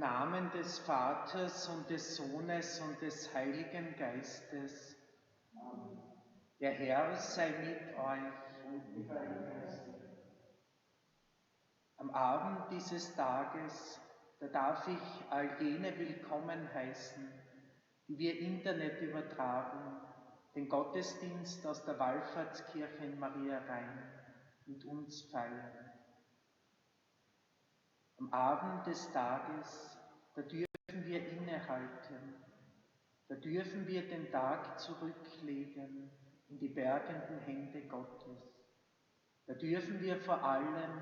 Namen des Vaters und des Sohnes und des Heiligen Geistes. Amen. Der Herr sei mit euch und mit deinem Geist. Am Abend dieses Tages, da darf ich all jene willkommen heißen, die wir Internet übertragen, den Gottesdienst aus der Wallfahrtskirche in Maria Rhein mit uns feiern. Am Abend des Tages, da dürfen wir innehalten, da dürfen wir den Tag zurücklegen in die bergenden Hände Gottes. Da dürfen wir vor allem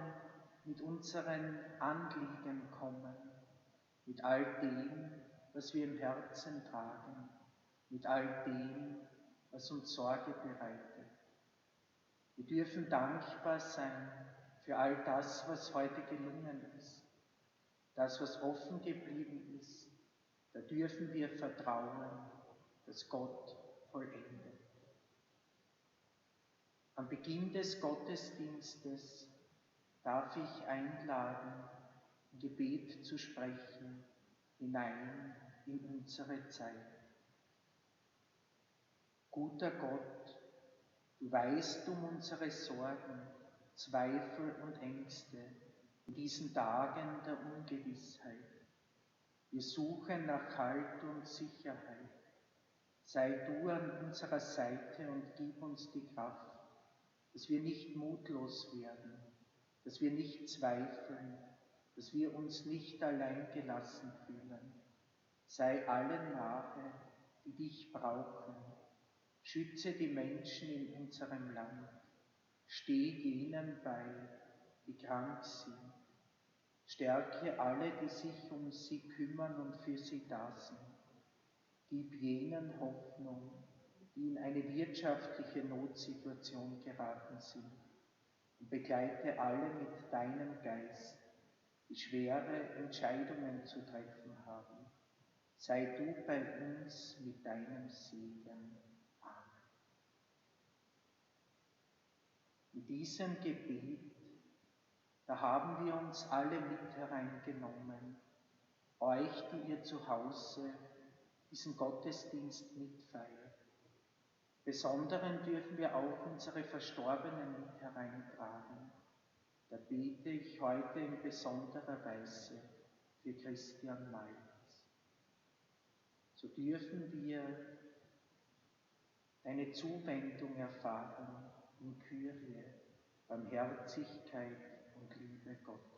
mit unseren Anliegen kommen, mit all dem, was wir im Herzen tragen, mit all dem, was uns Sorge bereitet. Wir dürfen dankbar sein für all das, was heute gelungen ist, das, was offen geblieben ist. Da dürfen wir vertrauen, dass Gott vollendet. Am Beginn des Gottesdienstes darf ich einladen, ein Gebet zu sprechen, hinein in unsere Zeit. Guter Gott, du weißt um unsere Sorgen, Zweifel und Ängste in diesen Tagen der Ungewissheit. Wir suchen nach Halt und Sicherheit. Sei du an unserer Seite und gib uns die Kraft, dass wir nicht mutlos werden, dass wir nicht zweifeln, dass wir uns nicht allein gelassen fühlen. Sei allen nahe, die dich brauchen. Schütze die Menschen in unserem Land. Steh jenen bei, die krank sind. Stärke alle, die sich um sie kümmern und für sie da sind. Gib jenen Hoffnung, die in eine wirtschaftliche Notsituation geraten sind. Und begleite alle mit deinem Geist, die schwere Entscheidungen zu treffen haben. Sei du bei uns mit deinem Segen. Amen. In diesem Gebet, da haben wir uns alle mit hereingenommen, euch, die ihr zu Hause diesen Gottesdienst mitfeiert. Besonderen dürfen wir auch unsere Verstorbenen mit hereintragen. Da bete ich heute in besonderer Weise für Christian Malz. So dürfen wir deine Zuwendung erfahren in Kyrie, Barmherzigkeit und Liebe Gottes.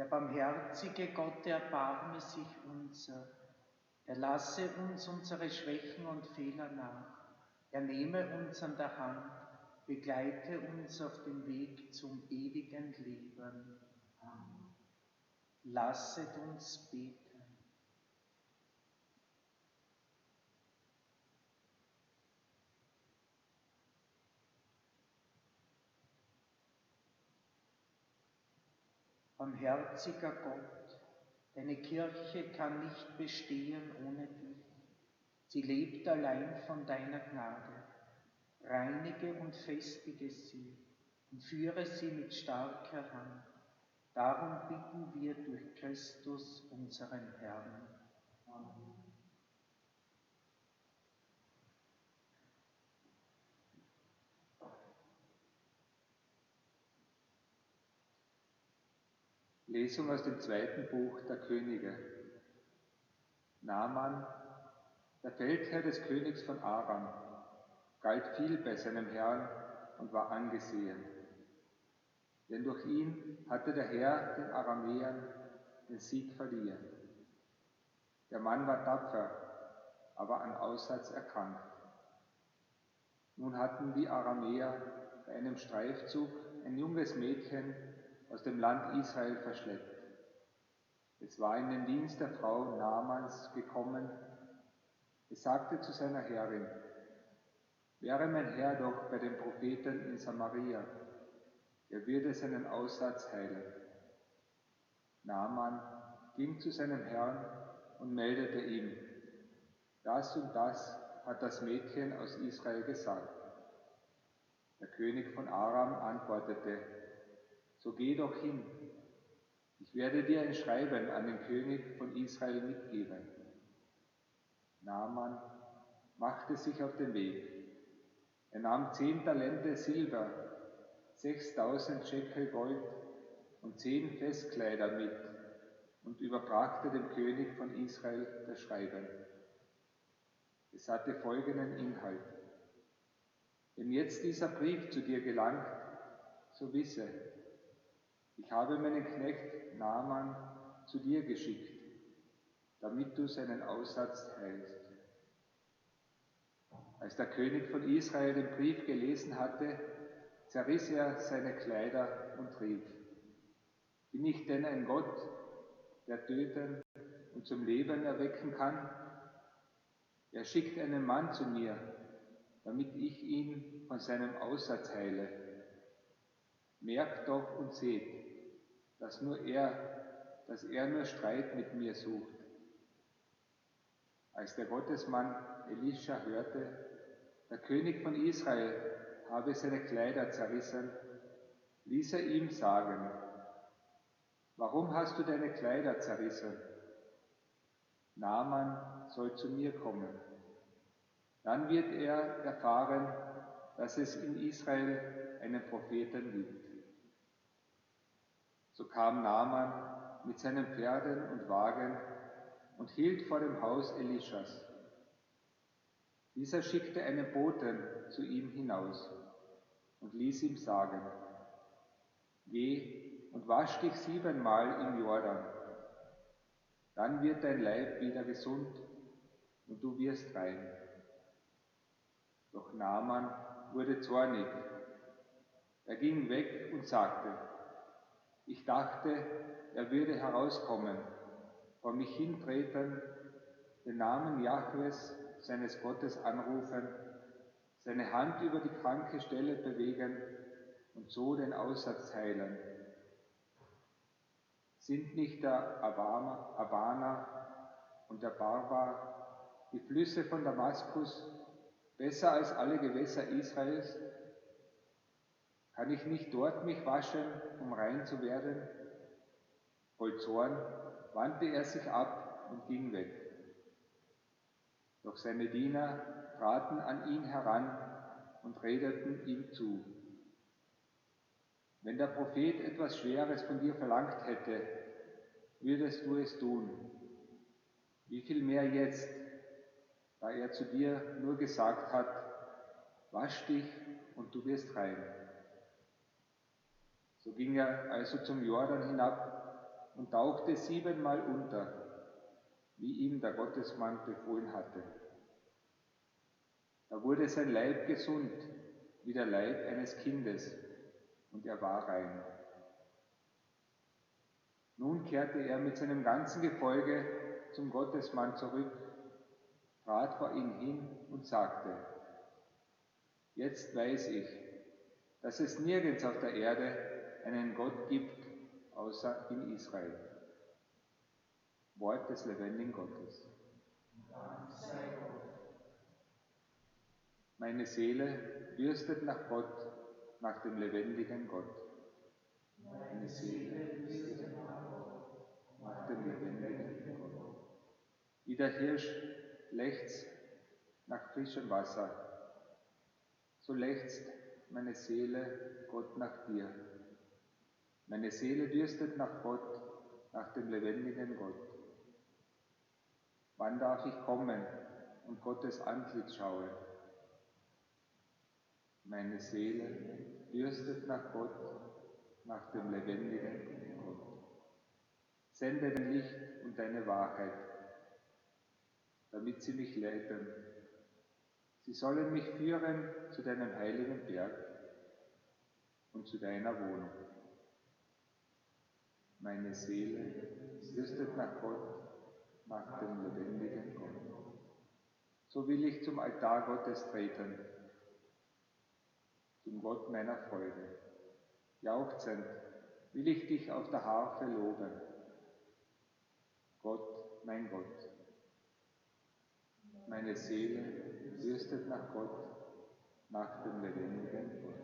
Der barmherzige Gott erbarme sich unser. Er lasse uns unsere Schwächen und Fehler nach. Er nehme uns an der Hand, begleite uns auf dem Weg zum ewigen Leben. Amen. Lasset uns beten. Barmherziger Gott, deine Kirche kann nicht bestehen ohne dich. Sie lebt allein von deiner Gnade. Reinige und festige sie und führe sie mit starker Hand. Darum bitten wir durch Christus, unseren Herrn. Amen. Lesung aus dem 2. Buch der Könige. Naaman, der Feldherr des Königs von Aram, galt viel bei seinem Herrn und war angesehen. Denn durch ihn hatte der Herr den Aramäern den Sieg verliehen. Der Mann war tapfer, aber an Aussatz erkrankt. Nun hatten die Aramäer bei einem Streifzug ein junges Mädchen aus dem Land Israel verschleppt. Es war in den Dienst der Frau Naamans gekommen. Es sagte zu seiner Herrin: Wäre mein Herr doch bei den Propheten in Samaria, er würde seinen Aussatz heilen. Naaman ging zu seinem Herrn und meldete ihm: Das und das hat das Mädchen aus Israel gesagt. Der König von Aram antwortete: So geh doch hin. Ich werde dir ein Schreiben an den König von Israel mitgeben. Naaman machte sich auf den Weg. Er nahm 10 Talente Silber, 6000 Schekel Gold und 10 Festkleider mit und überbrachte dem König von Israel das Schreiben. Es hatte folgenden Inhalt: Wenn jetzt dieser Brief zu dir gelangt, so wisse, ich habe meinen Knecht Naaman zu dir geschickt, damit du seinen Aussatz heilst. Als der König von Israel den Brief gelesen hatte, zerriss er seine Kleider und rief: Bin ich denn ein Gott, der töten und zum Leben erwecken kann? Er schickt einen Mann zu mir, damit ich ihn von seinem Aussatz heile. Merkt doch und seht, dass er nur Streit mit mir sucht. Als der Gottesmann Elisha hörte, der König von Israel habe seine Kleider zerrissen, ließ er ihm sagen: Warum hast du deine Kleider zerrissen? Naaman soll zu mir kommen. Dann wird er erfahren, dass es in Israel einen Propheten gibt. So kam Naaman mit seinen Pferden und Wagen und hielt vor dem Haus Elishas. Dieser schickte einen Boten zu ihm hinaus und ließ ihm sagen: Geh und wasch dich 7-mal im Jordan. Dann wird dein Leib wieder gesund und du wirst rein. Doch Naaman wurde zornig. Er ging weg und sagte: Ich dachte, er würde herauskommen, vor mich hintreten, den Namen Jahwes, seines Gottes, anrufen, seine Hand über die kranke Stelle bewegen und so den Aussatz heilen. Sind nicht der Abana und der Barbar, die Flüsse von Damaskus, besser als alle Gewässer Israels? Kann ich nicht dort mich waschen, um rein zu werden? Voll Zorn wandte er sich ab und ging weg. Doch seine Diener traten an ihn heran und redeten ihm zu: Wenn der Prophet etwas Schweres von dir verlangt hätte, würdest du es tun. Wie viel mehr jetzt, da er zu dir nur gesagt hat: Wasch dich und du wirst rein. So ging er also zum Jordan hinab und tauchte 7-mal unter, wie ihm der Gottesmann befohlen hatte. Da wurde sein Leib gesund, wie der Leib eines Kindes, und er war rein. Nun kehrte er mit seinem ganzen Gefolge zum Gottesmann zurück, trat vor ihn hin und sagte: Jetzt weiß ich, dass es nirgends auf der Erde einen Gott gibt, außer in Israel. Wort des lebendigen Gottes. Dank sei Gott. Meine Seele dürstet nach Gott, nach dem lebendigen Gott. Meine Seele dürstet nach Gott, nach dem lebendigen Gott. Wie der Hirsch lechzt nach frischem Wasser, so lechzt meine Seele Gott nach dir. Meine Seele dürstet nach Gott, nach dem lebendigen Gott. Wann darf ich kommen und Gottes Antlitz schauen? Meine Seele dürstet nach Gott, nach dem lebendigen Gott. Sende dein Licht und deine Wahrheit, damit sie mich leiten. Sie sollen mich führen zu deinem heiligen Berg und zu deiner Wohnung. Meine Seele dürstet nach Gott, nach dem lebendigen Gott. So will ich zum Altar Gottes treten, zum Gott meiner Freude. Jauchzend will ich dich auf der Harfe loben. Gott, mein Gott. Meine Seele dürstet nach Gott, nach dem lebendigen Gott.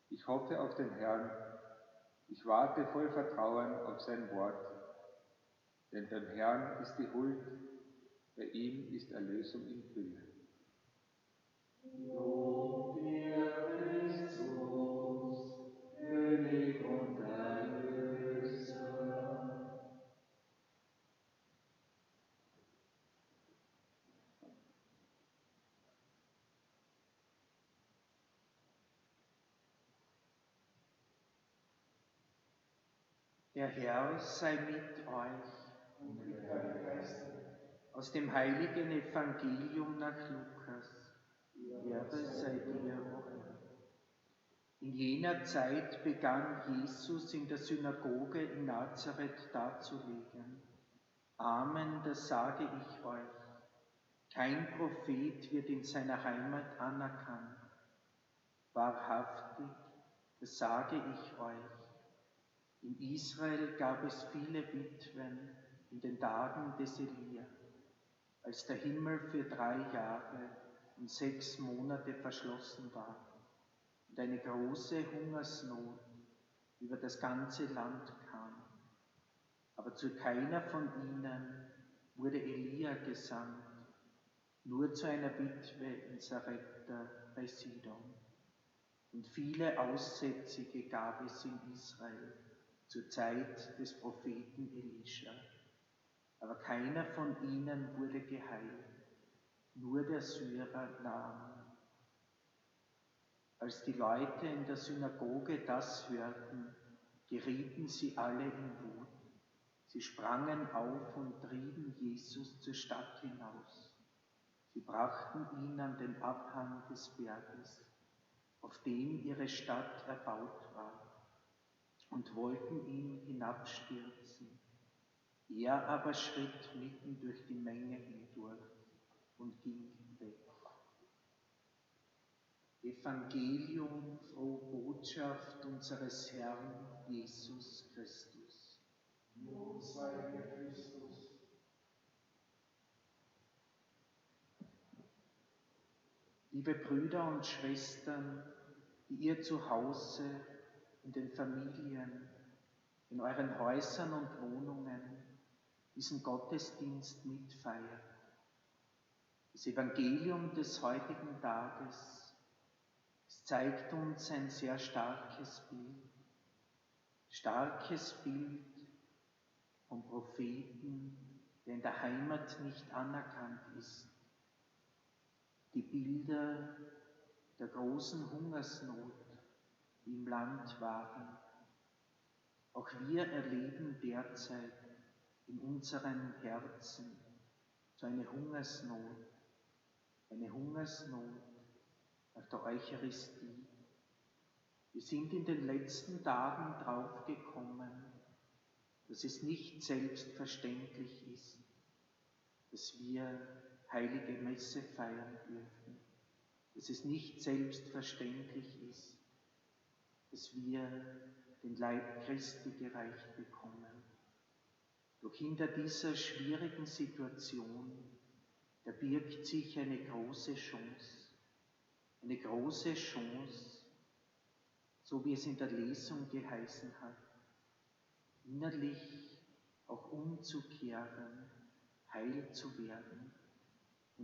Ich hoffe auf den Herrn, ich warte voll Vertrauen auf sein Wort, denn beim Herrn ist die Huld, bei ihm ist Erlösung in Fülle. Lob dir, Christus, König und Erlöser. Der Herr sei mit euch und mit deinem Geist. Aus dem heiligen Evangelium nach Lukas. Ehre sei dir, o Herr. In jener Zeit begann Jesus in der Synagoge in Nazareth darzulegen: Amen, das sage ich euch. Kein Prophet wird in seiner Heimat anerkannt. Wahrhaftig, das sage ich euch. In Israel gab es viele Witwen in den Tagen des Elia, als der Himmel für 3 Jahre und 6 Monate verschlossen war und eine große Hungersnot über das ganze Land kam. Aber zu keiner von ihnen wurde Elia gesandt, nur zu einer Witwe in Sarepta bei Sidon. Und viele Aussätzige gab es in Israel zur Zeit des Propheten Elisha. Aber keiner von ihnen wurde geheilt, nur der Syrer Naaman. Als die Leute in der Synagoge das hörten, gerieten sie alle in Wut. Sie sprangen auf und trieben Jesus zur Stadt hinaus. Sie brachten ihn an den Abhang des Berges, auf dem ihre Stadt erbaut war, und wollten ihn hinabstürzen. Er aber schritt mitten durch die Menge hindurch und ging weg. Evangelium, frohe Botschaft unseres Herrn Jesus Christus. Lob sei dir, Christus. Liebe Brüder und Schwestern, die ihr zu Hause, in den Familien, in euren Häusern und Wohnungen diesen Gottesdienst mitfeiert. Das Evangelium des heutigen Tages, es zeigt uns ein sehr starkes Bild vom Propheten, der in der Heimat nicht anerkannt ist. Die Bilder der großen Hungersnot, die im Land waren. Auch wir erleben derzeit in unseren Herzen so eine Hungersnot nach der Eucharistie. Wir sind in den letzten Tagen draufgekommen, dass es nicht selbstverständlich ist, dass wir heilige Messe feiern dürfen, dass es nicht selbstverständlich ist, dass wir den Leib Christi gereicht bekommen. Doch hinter dieser schwierigen Situation, da birgt sich eine große Chance, so wie es in der Lesung geheißen hat, innerlich auch umzukehren, heil zu werden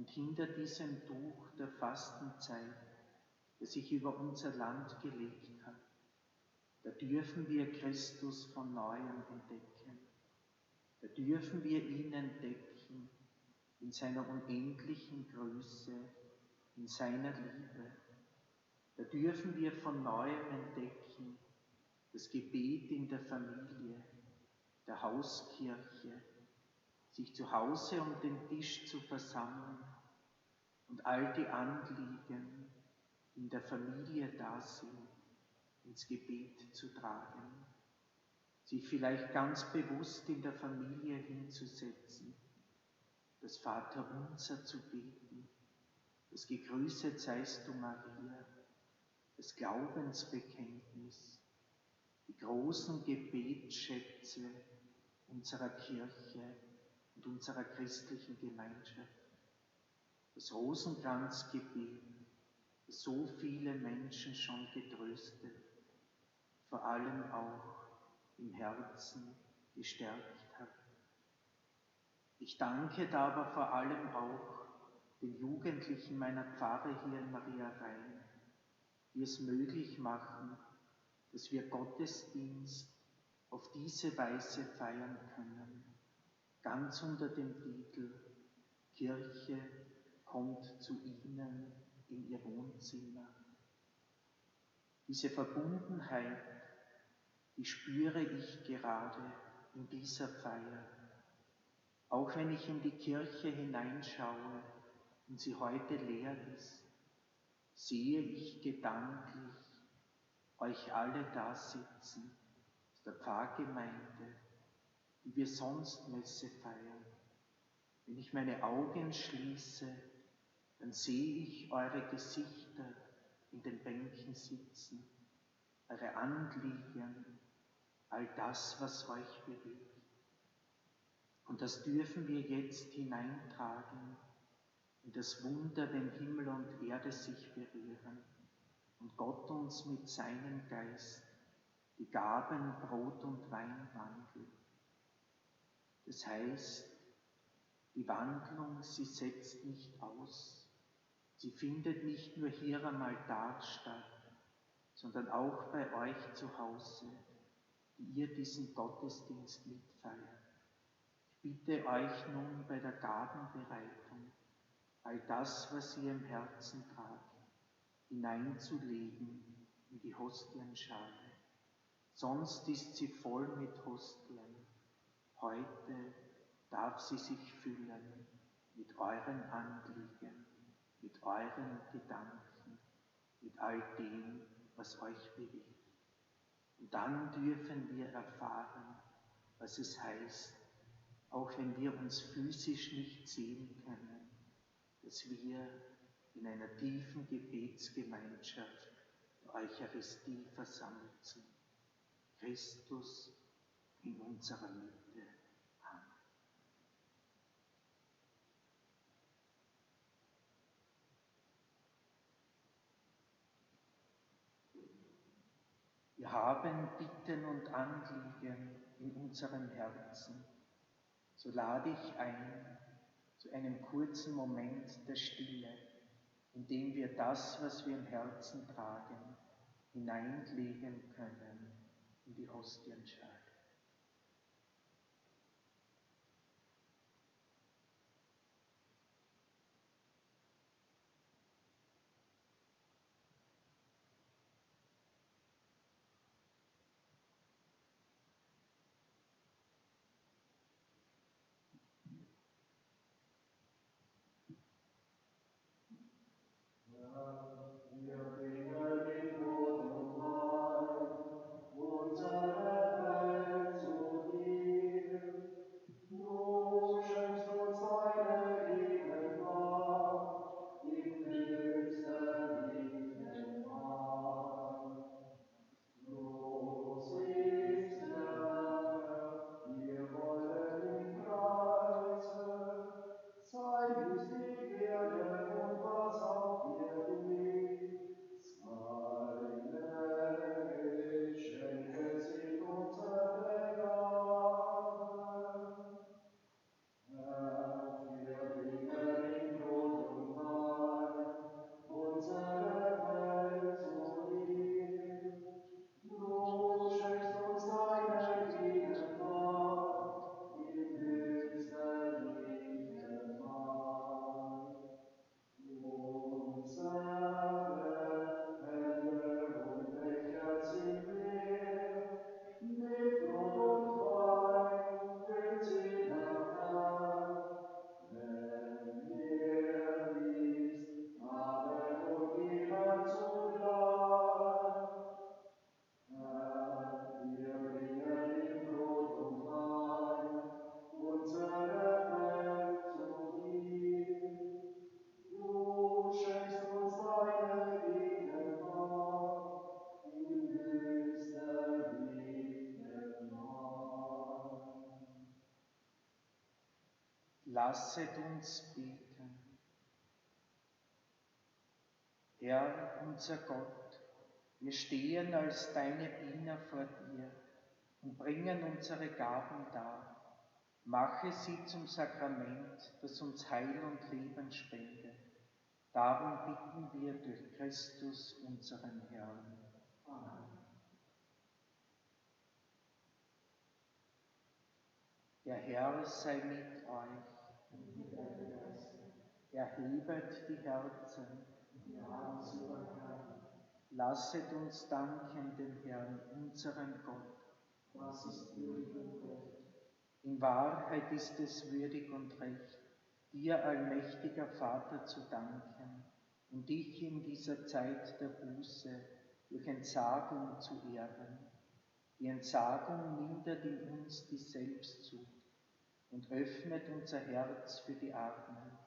Und hinter diesem Tuch der Fastenzeit, das sich über unser Land gelegt hat, da dürfen wir Christus von Neuem entdecken. Da dürfen wir ihn entdecken in seiner unendlichen Größe, in seiner Liebe. Da dürfen wir von Neuem entdecken das Gebet in der Familie, der Hauskirche, sich zu Hause um den Tisch zu versammeln und all die Anliegen, die in der Familie da sind, ins Gebet zu tragen, sich vielleicht ganz bewusst in der Familie hinzusetzen, das Vaterunser zu beten, das Gegrüßet seist du Maria, das Glaubensbekenntnis, die großen Gebetsschätze unserer Kirche und unserer christlichen Gemeinschaft, das Rosenkranzgebet, das so viele Menschen schon getröstet, vor allem auch im Herzen gestärkt hat. Ich danke da aber vor allem auch den Jugendlichen meiner Pfarre hier in Maria Rhein, die es möglich machen, dass wir Gottesdienst auf diese Weise feiern können, ganz unter dem Titel Kirche kommt zu Ihnen in Ihr Wohnzimmer. Diese Verbundenheit, die spüre ich gerade in dieser Feier. Auch wenn ich in die Kirche hineinschaue und sie heute leer ist, sehe ich gedanklich euch alle da sitzen, aus der Pfarrgemeinde, wie wir sonst Messe feiern. Wenn ich meine Augen schließe, dann sehe ich eure Gesichter in den Bänken sitzen, eure Anliegen, all das, was euch bewegt. Und das dürfen wir jetzt hineintragen in das Wunder, wenn Himmel und Erde sich berühren und Gott uns mit seinem Geist die Gaben Brot und Wein wandelt. Das heißt, die Wandlung, sie setzt nicht aus. Sie findet nicht nur hier einmal da statt, sondern auch bei euch zu Hause, die ihr diesen Gottesdienst mitfeiert. Ich bitte euch nun bei der Gabenbereitung, all das, was ihr im Herzen tragt, hineinzulegen in die Hostienschale. Sonst ist sie voll mit Hostien. Heute darf sie sich füllen mit euren Anliegen, mit euren Gedanken, mit all dem, was euch bewegt. Und dann dürfen wir erfahren, was es heißt, auch wenn wir uns physisch nicht sehen können, dass wir in einer tiefen Gebetsgemeinschaft der Eucharistie versammelt sind. Christus in unserer Mitte. Amen. Wir haben Bitten und Anliegen in unserem Herzen. So lade ich ein zu einem kurzen Moment der Stille, in dem wir das, was wir im Herzen tragen, hineinlegen können in die Hostienschale. Lasset uns beten. Herr, unser Gott, wir stehen als deine Diener vor dir und bringen unsere Gaben dar. Mache sie zum Sakrament, das uns Heil und Leben spendet. Darum bitten wir durch Christus, unseren Herrn. Amen. Der Herr sei mit euch. Erhebet die Herzen. Lasset uns danken dem Herrn, unserem Gott. Das ist würdig und recht. In Wahrheit ist es würdig und recht, dir, allmächtiger Vater, zu danken und dich in dieser Zeit der Buße durch Entsagung zu ehren. Die Entsagung mindert in uns die Selbstsucht und öffnet unser Herz für die Armen.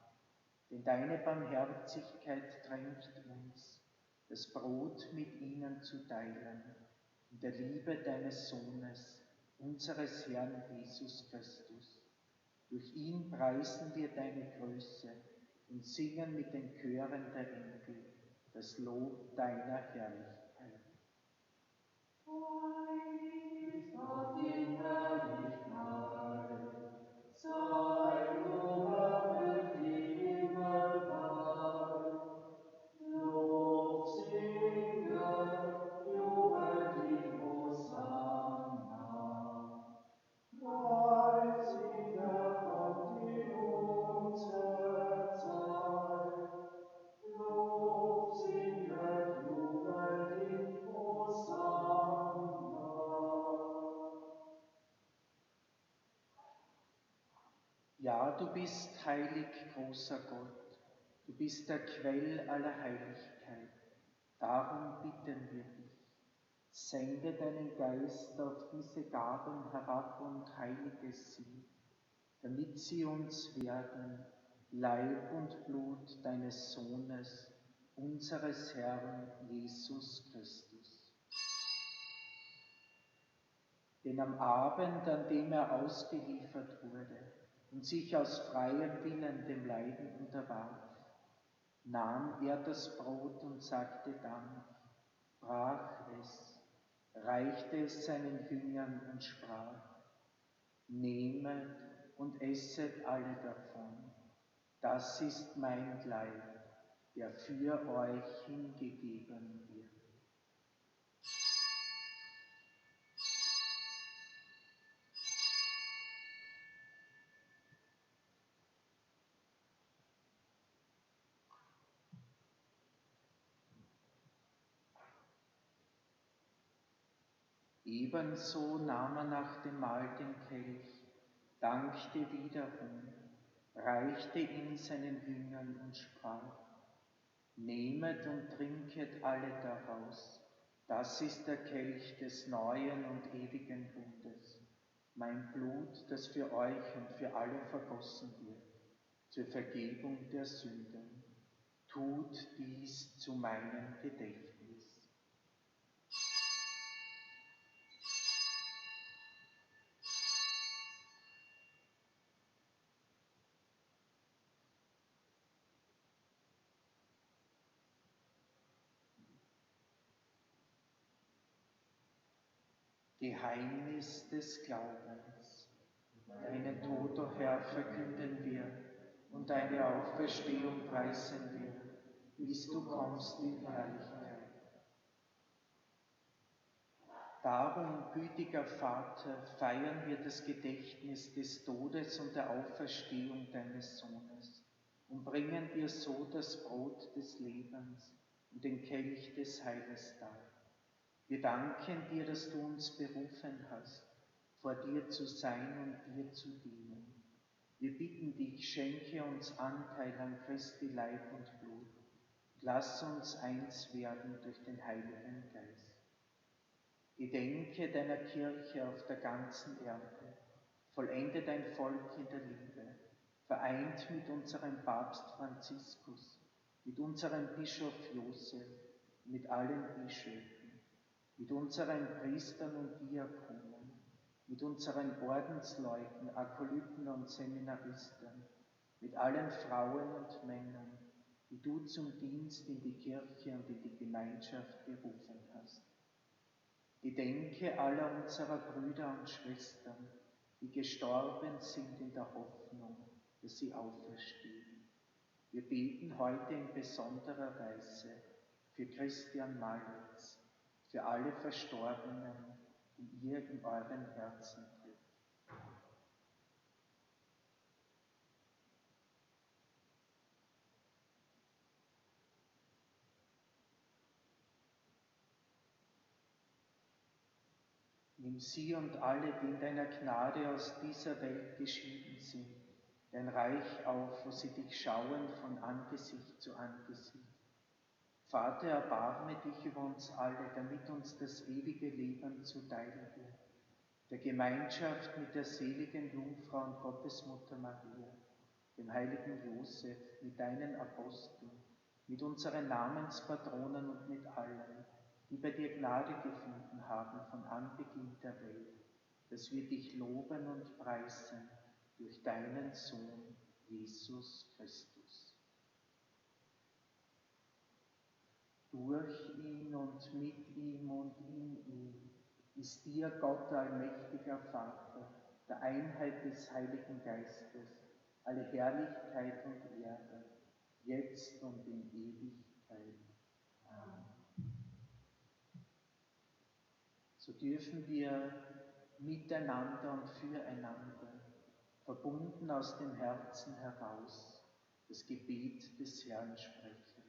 Denn deine Barmherzigkeit drängt uns, das Brot mit ihnen zu teilen, in der Liebe deines Sohnes, unseres Herrn Jesus Christus. Durch ihn preisen wir deine Größe und singen mit den Chören der Engel das Lob deiner Herrlichkeit. Heilig Gott in Herrlichkeit, sei Lob die Himmel weit. Lob singet, jubelt die Hosanna. Preis der Gott in unserer Zeit. Lob singet, jubelt die Hosanna. Ja, du bist heilig, großer Gott. Du bist der Quell aller Heiligkeit. Darum bitten wir dich. Sende deinen Geist auf diese Gaben herab und heilige sie, damit sie uns werden, Leib und Blut deines Sohnes, unseres Herrn Jesus Christus. Denn am Abend, an dem er ausgeliefert wurde und sich aus freiem Willen dem Leiden unterwarf, nahm er das Brot und sagte Dank, brach es, reichte es seinen Jüngern und sprach: Nehmet und esset alle davon, das ist mein Leib, der für euch hingegeben wird. Ebenso nahm er nach dem Mahl den Kelch, dankte wiederum, reichte ihn seinen Jüngern und sprach: Nehmet und trinket alle daraus, das ist der Kelch des neuen und ewigen Bundes, mein Blut, das für euch und für alle vergossen wird, zur Vergebung der Sünden. Tut dies zu meinem Gedächtnis. Geheimnis des Glaubens. Deinen Tod, o Herr, verkünden wir und deine Auferstehung preisen wir, bis du kommst in Herrlichkeit. Darum, gütiger Vater, feiern wir das Gedächtnis des Todes und der Auferstehung deines Sohnes und bringen dir so das Brot des Lebens und den Kelch des Heiles dar. Wir danken dir, dass du uns berufen hast, vor dir zu sein und dir zu dienen. Wir bitten dich, schenke uns Anteil an Christi Leib und Blut und lass uns eins werden durch den Heiligen Geist. Gedenke deiner Kirche auf der ganzen Erde, vollende dein Volk in der Liebe, vereint mit unserem Papst Franziskus, mit unserem Bischof Josef, mit allen Bischöfen, mit unseren Priestern und Diakonen, mit unseren Ordensleuten, Akolyten und Seminaristen, mit allen Frauen und Männern, die du zum Dienst in die Kirche und in die Gemeinschaft berufen hast. Gedenke aller unserer Brüder und Schwestern, die gestorben sind in der Hoffnung, dass sie auferstehen. Wir beten heute in besonderer Weise für Christian Malitz, für alle Verstorbenen, die ihr in euren Herzen trifft. Nimm sie und alle, die in deiner Gnade aus dieser Welt geschieden sind, dein Reich auf, wo sie dich schauen von Angesicht zu Angesicht. Vater, erbarme dich über uns alle, damit uns das ewige Leben zuteil wird. Der Gemeinschaft mit der seligen Jungfrau und Gottesmutter Maria, dem heiligen Josef, mit deinen Aposteln, mit unseren Namenspatronen und mit allen, die bei dir Gnade gefunden haben von Anbeginn der Welt, dass wir dich loben und preisen durch deinen Sohn, Jesus Christus. Durch ihn und mit ihm und in ihm ist dir, Gott, allmächtiger Vater, der Einheit des Heiligen Geistes, alle Herrlichkeit und Ehre, jetzt und in Ewigkeit. Amen. So dürfen wir miteinander und füreinander, verbunden aus dem Herzen heraus, das Gebet des Herrn sprechen.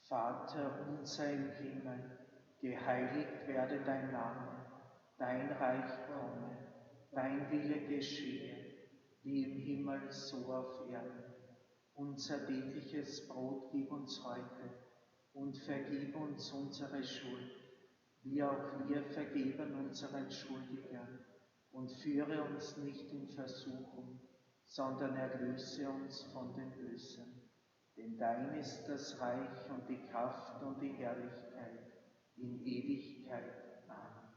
Vater unser im Himmel, geheiligt werde dein Name, dein Reich komme, dein Wille geschehe, wie im Himmel so auf Erden. Unser tägliches Brot gib uns heute und vergib uns unsere Schuld, wie auch wir vergeben unseren Schuldigern, und führe uns nicht in Versuchung, sondern erlöse uns von dem Bösen. Denn dein ist das Reich und die Kraft und die Herrlichkeit in Ewigkeit. Amen.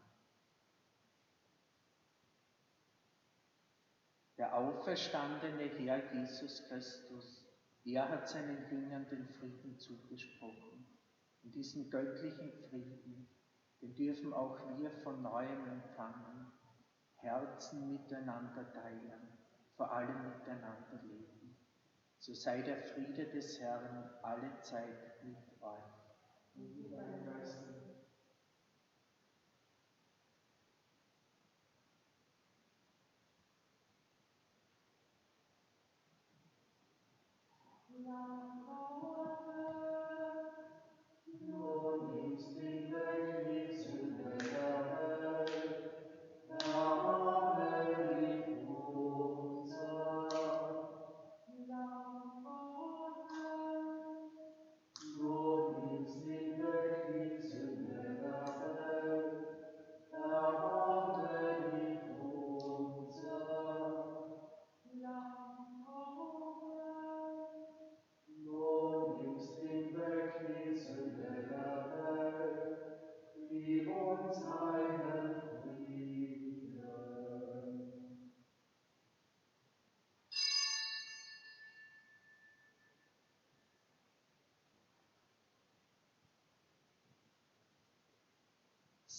Der auferstandene Herr Jesus Christus, er hat seinen Jüngern den Frieden zugesprochen. Und diesen göttlichen Frieden, den dürfen auch wir von Neuem empfangen, Herzen miteinander teilen, vor allem miteinander leben. So sei der Friede des Herrn alle Zeit mit euch. Und mit deinem Geist.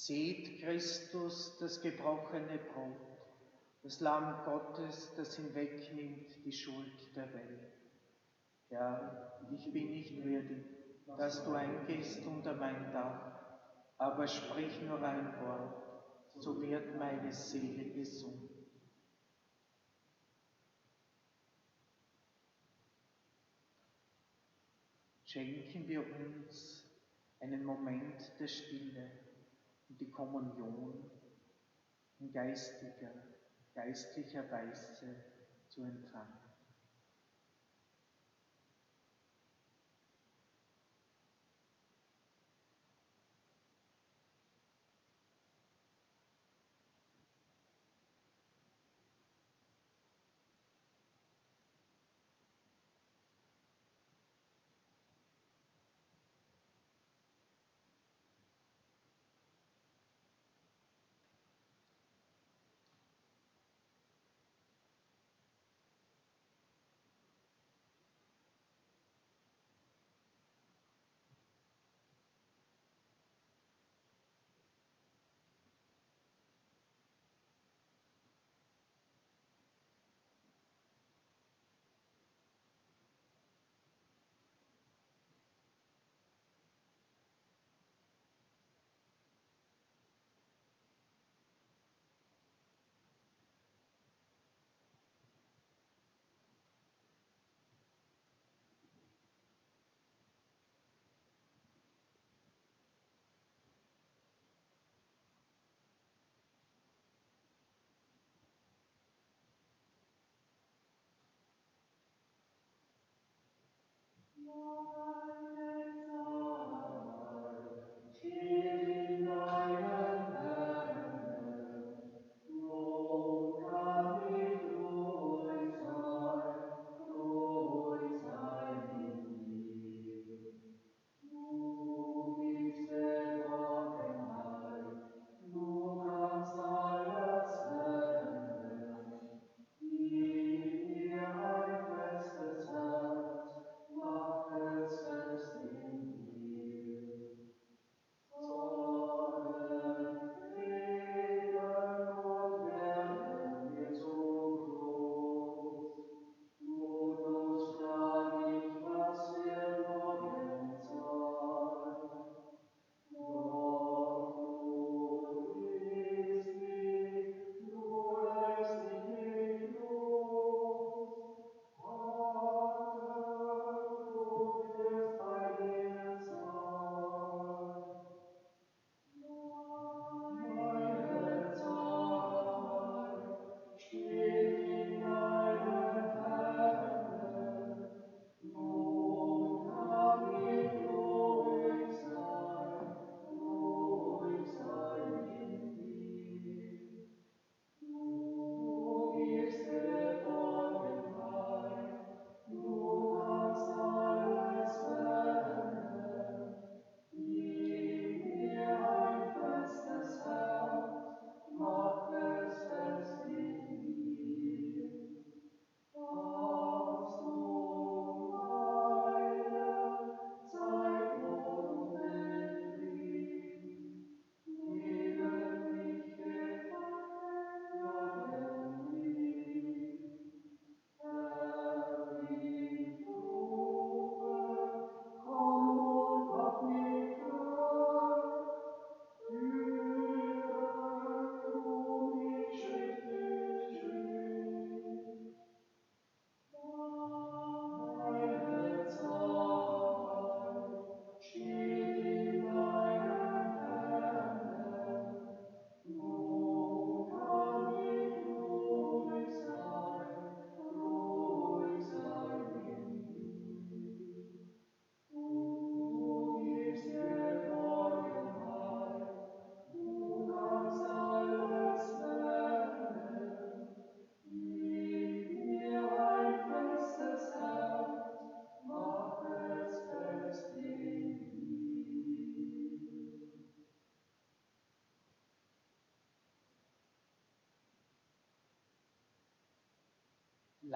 Seht Christus, das gebrochene Brot, das Lamm Gottes, das hinwegnimmt die Schuld der Welt. Herr, ich bin nicht würdig, dass du eingehst unter mein Dach, aber sprich nur ein Wort, so wird meine Seele gesund. Schenken wir uns einen Moment der Stille und die Kommunion in geistlicher Weise zu empfangen.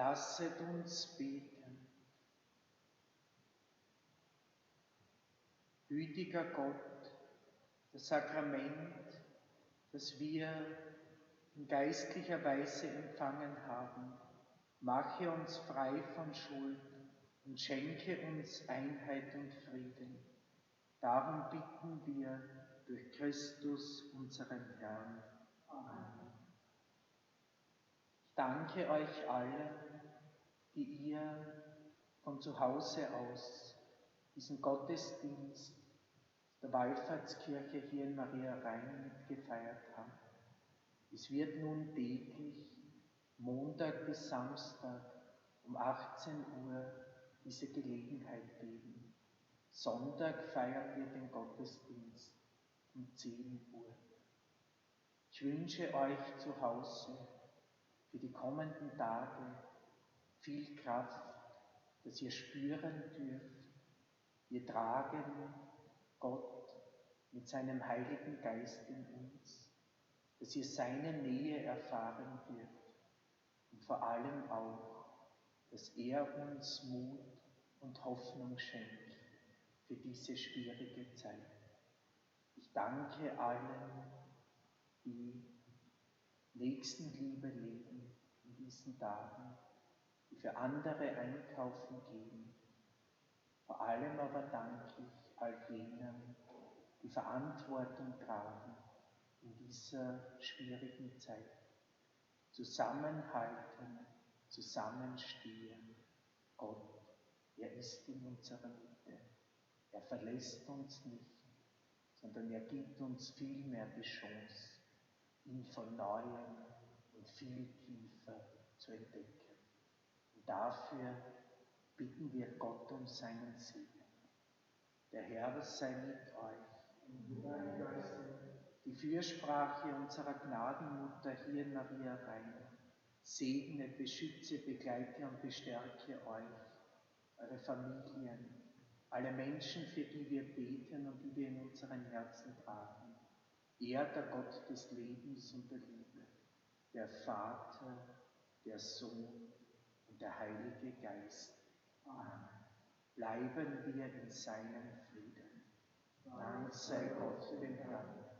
Lasset uns beten. Gütiger Gott, das Sakrament, das wir in geistlicher Weise empfangen haben, mache uns frei von Schuld und schenke uns Einheit und Frieden. Darum bitten wir durch Christus, unseren Herrn. Amen. Ich danke euch allen, die ihr von zu Hause aus diesen Gottesdienst der Wallfahrtskirche hier in Maria Rhein mitgefeiert habt. Es wird nun täglich, Montag bis Samstag um 18 Uhr diese Gelegenheit geben. Sonntag feiern wir den Gottesdienst um 10 Uhr. Ich wünsche euch zu Hause für die kommenden Tage viel Kraft, dass ihr spüren dürft, wir tragen Gott mit seinem Heiligen Geist in uns, dass ihr seine Nähe erfahren dürft und vor allem auch, dass er uns Mut und Hoffnung schenkt für diese schwierige Zeit. Ich danke allen, die Nächstenliebe leben in diesen Tagen, die für andere einkaufen gehen. Vor allem aber danke ich all jenen, die Verantwortung tragen in dieser schwierigen Zeit. Zusammenhalten, zusammenstehen. Gott, er ist in unserer Mitte. Er verlässt uns nicht, sondern er gibt uns vielmehr die Chance, ihn von Neuem und viel tiefer zu entdecken. Und dafür bitten wir Gott um seinen Segen. Der Herr sei mit euch. Die Fürsprache unserer Gnadenmutter hier in Maria Rhein segne, beschütze, begleite und bestärke euch, eure Familien, alle Menschen, für die wir beten und die wir in unseren Herzen tragen. Er, der Gott des Lebens und der Liebe, der Vater, der Sohn und der Heilige Geist. Amen. Bleiben wir in seinem Frieden. Dank sei Gott, dem Herrn.